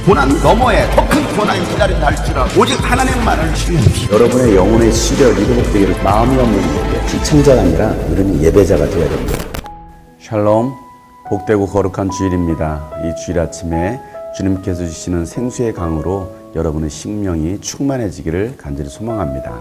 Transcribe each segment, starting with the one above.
고난 너머에 더 큰 고난이 기다린다 할지라도 오직 하나님만을 신뢰하십시오. 여러분의 영혼의 시력이 회복되기를 마음이 없는 분에게 시청자가 아니라 우리는 예배자가 되어야 됩니다. 샬롬, 복되고 거룩한 주일입니다. 이 주일 아침에 주님께서 주시는 생수의 강으로 여러분의 심령이 충만해지기를 간절히 소망합니다.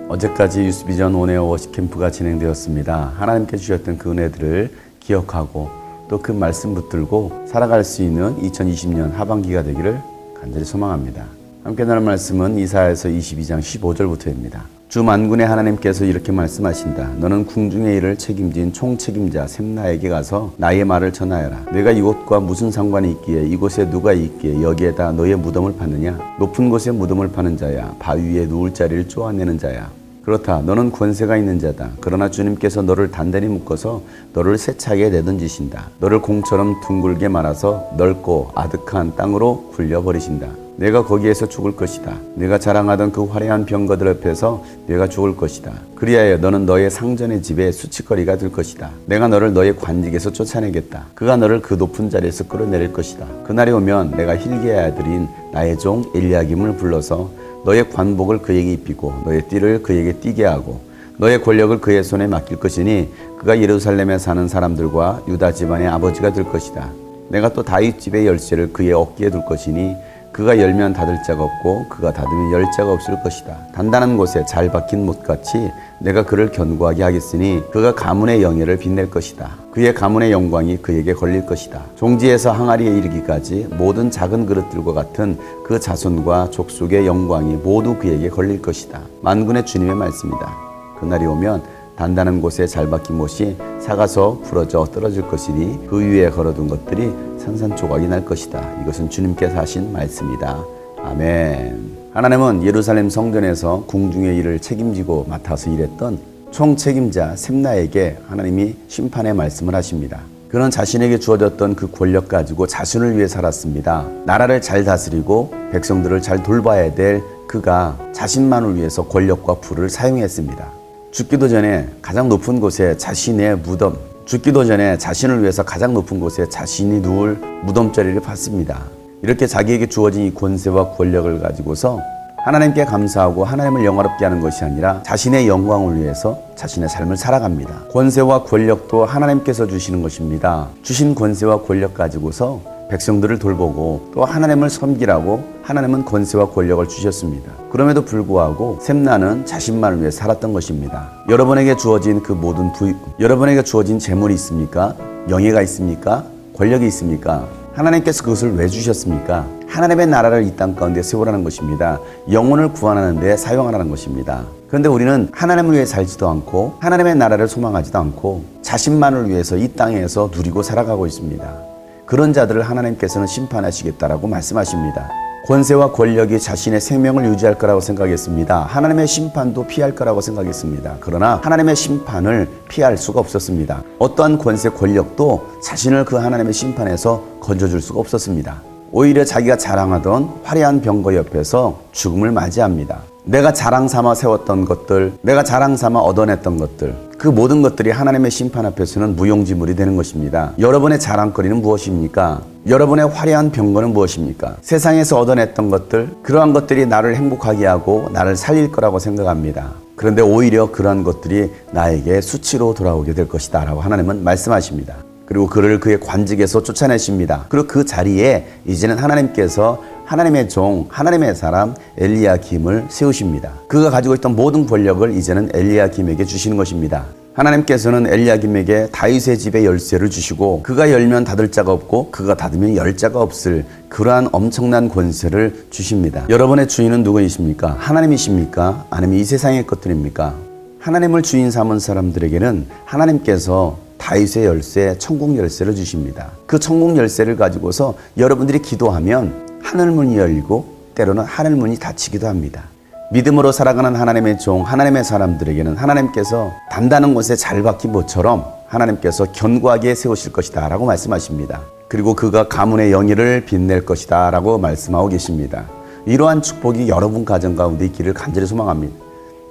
어제까지 유스비전 온에어 워십 캠프가 진행되었습니다. 하나님께 주셨던 그 은혜들을 기억하고 또 그 말씀 붙들고 살아갈 수 있는 2020년 하반기가 되기를 간절히 소망합니다. 함께 나눌 말씀은 이사야서 22장 15절부터입니다. 주 만군의 하나님께서 이렇게 말씀하신다. 너는 궁중의 일을 책임진 총책임자 셈나에게 가서 나의 말을 전하여라. 내가 이곳과 무슨 상관이 있기에, 이곳에 누가 있기에 여기에다 너의 무덤을 파느냐? 높은 곳에 무덤을 파는 자야, 바위 위에 누울 자리를 쪼아내는 자야. 그렇다. 너는 권세가 있는 자다. 그러나 주님께서 너를 단단히 묶어서 너를 세차게 내던지신다. 너를 공처럼 둥글게 말아서 넓고 아득한 땅으로 굴려버리신다. 내가 거기에서 죽을 것이다. 내가 자랑하던 그 화려한 병거들 앞에서 내가 죽을 것이다. 그리하여 너는 너의 상전의 집에 수치거리가 될 것이다. 내가 너를 너의 관직에서 쫓아내겠다. 그가 너를 그 높은 자리에서 끌어내릴 것이다. 그날이 오면 내가 힐기야의 아들인 나의 종 엘리야김을 불러서 너의 관복을 그에게 입히고 너의 띠를 그에게 띠게 하고 너의 권력을 그의 손에 맡길 것이니 그가 예루살렘에 사는 사람들과 유다 집안의 아버지가 될 것이다. 내가 또 다윗 집의 열쇠를 그의 어깨에 둘 것이니 그가 열면 닫을 자가 없고 그가 닫으면 열 자가 없을 것이다. 단단한 곳에 잘 박힌 못같이 내가 그를 견고하게 하겠으니 그가 가문의 영예를 빛낼 것이다. 그의 가문의 영광이 그에게 걸릴 것이다. 종지에서 항아리에 이르기까지 모든 작은 그릇들과 같은 그 자손과 족속의 영광이 모두 그에게 걸릴 것이다. 만군의 주님의 말씀이다. 그날이 오면 단단한 곳에 잘 박힌 못이 삭아서 부러져 떨어질 것이니 그 위에 걸어둔 것들이 산산조각이 날 것이다. 이것은 주님께서 하신 말씀이다. 아멘. 하나님은 예루살렘 성전에서 궁중의 일을 책임지고 맡아서 일했던 총책임자 셈나에게 하나님이 심판의 말씀을 하십니다. 그는 자신에게 주어졌던 그 권력 가지고 자신을 위해 살았습니다. 나라를 잘 다스리고 백성들을 잘 돌봐야 될 그가 자신만을 위해서 권력과 부를 사용했습니다. 죽기도 전에 가장 높은 곳에 자신의 무덤, 죽기도 전에 자신을 위해서 가장 높은 곳에 자신이 누울 무덤자리를 팠습니다. 이렇게 자기에게 주어진 이 권세와 권력을 가지고서 하나님께 감사하고 하나님을 영화롭게 하는 것이 아니라 자신의 영광을 위해서 자신의 삶을 살아갑니다. 권세와 권력도 하나님께서 주시는 것입니다. 주신 권세와 권력 가지고서 백성들을 돌보고 또 하나님을 섬기라고 하나님은 권세와 권력을 주셨습니다. 그럼에도 불구하고 셈나는 자신만을 위해 살았던 것입니다. 여러분에게 주어진 그 모든 여러분에게 주어진 재물이 있습니까? 명예가 있습니까? 권력이 있습니까? 하나님께서 그것을 왜 주셨습니까? 하나님의 나라를 이 땅 가운데 세우라는 것입니다. 영혼을 구원하는 데 사용하라는 것입니다. 그런데 우리는 하나님을 위해 살지도 않고 하나님의 나라를 소망하지도 않고 자신만을 위해서 이 땅에서 누리고 살아가고 있습니다. 그런 자들을 하나님께서는 심판하시겠다라고 말씀하십니다. 권세와 권력이 자신의 생명을 유지할 거라고 생각했습니다. 하나님의 심판도 피할 거라고 생각했습니다. 그러나 하나님의 심판을 피할 수가 없었습니다. 어떠한 권세, 권력도 자신을 그 하나님의 심판에서 건져줄 수가 없었습니다. 오히려 자기가 자랑하던 화려한 병거 옆에서 죽음을 맞이합니다. 내가 자랑 삼아 세웠던 것들, 내가 자랑 삼아 얻어냈던 것들, 그 모든 것들이 하나님의 심판 앞에서는 무용지물이 되는 것입니다. 여러분의 자랑거리는 무엇입니까? 여러분의 화려한 병거는 무엇입니까? 세상에서 얻어냈던 것들, 그러한 것들이 나를 행복하게 하고 나를 살릴 거라고 생각합니다. 그런데 오히려 그러한 것들이 나에게 수치로 돌아오게 될 것이다 라고 하나님은 말씀하십니다. 그리고 그를 그의 관직에서 쫓아내십니다. 그리고 그 자리에 이제는 하나님께서 하나님의 종, 하나님의 사람 엘리야김을 세우십니다. 그가 가지고 있던 모든 권력을 이제는 엘리야김에게 주시는 것입니다. 하나님께서는 엘리야김에게 다윗의 집의 열쇠를 주시고 그가 열면 닫을 자가 없고 그가 닫으면 열 자가 없을 그러한 엄청난 권세를 주십니다. 여러분의 주인은 누구이십니까? 하나님이십니까? 아니면 이 세상의 것들입니까? 하나님을 주인 삼은 사람들에게는 하나님께서 다윗의 열쇠, 천국 열쇠를 주십니다. 그 천국 열쇠를 가지고서 여러분들이 기도하면 하늘문이 열리고 때로는 하늘문이 닫히기도 합니다. 믿음으로 살아가는 하나님의 종, 하나님의 사람들에게는 하나님께서 단단한 곳에 잘 박힌 못처럼 하나님께서 견고하게 세우실 것이다 라고 말씀하십니다. 그리고 그가 가문의 영예를 빛낼 것이다 라고 말씀하고 계십니다. 이러한 축복이 여러분 가정 가운데 있기를 간절히 소망합니다.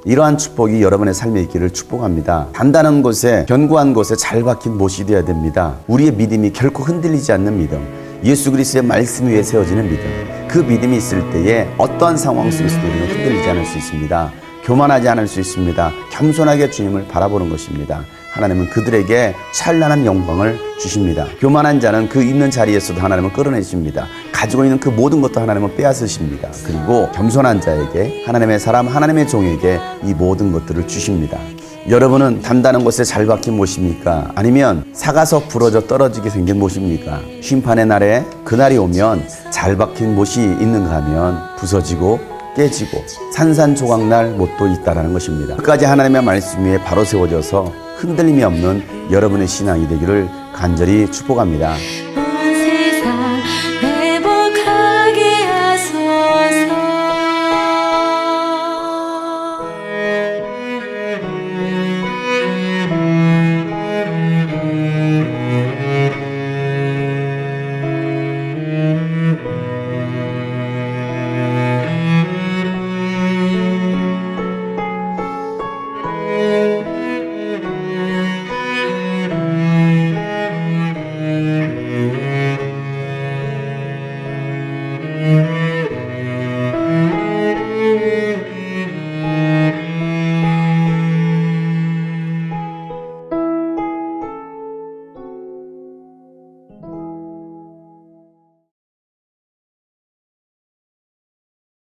이러한 축복이 여러분의 삶에 있기를 축복합니다. 단단한 곳에 견고한 곳에 잘 박힌 못이 되어야 됩니다. 우리의 믿음이 결코 흔들리지 않는 믿음, 예수 그리스도의 말씀 위에 세워지는 믿음. 그 믿음이 있을 때에 어떠한 상황 속에서도 우리는 흔들리지 않을 수 있습니다. 교만하지 않을 수 있습니다. 겸손하게 주님을 바라보는 것입니다. 하나님은 그들에게 찬란한 영광을 주십니다. 교만한 자는 그 있는 자리에서도 하나님은 끌어내십니다. 가지고 있는 그 모든 것도 하나님은 빼앗으십니다. 그리고 겸손한 자에게, 하나님의 사람, 하나님의 종에게 이 모든 것들을 주십니다. 여러분은 단단한 곳에 잘 박힌 못입니까? 아니면 사가서 부러져 떨어지게 생긴 못입니까? 심판의 날에 그날이 오면 잘 박힌 못이 있는가 하면 부서지고 깨지고 산산조각날 못도 있다라는 것입니다. 끝까지 하나님의 말씀 위에 바로 세워져서 흔들림이 없는 여러분의 신앙이 되기를 간절히 축복합니다.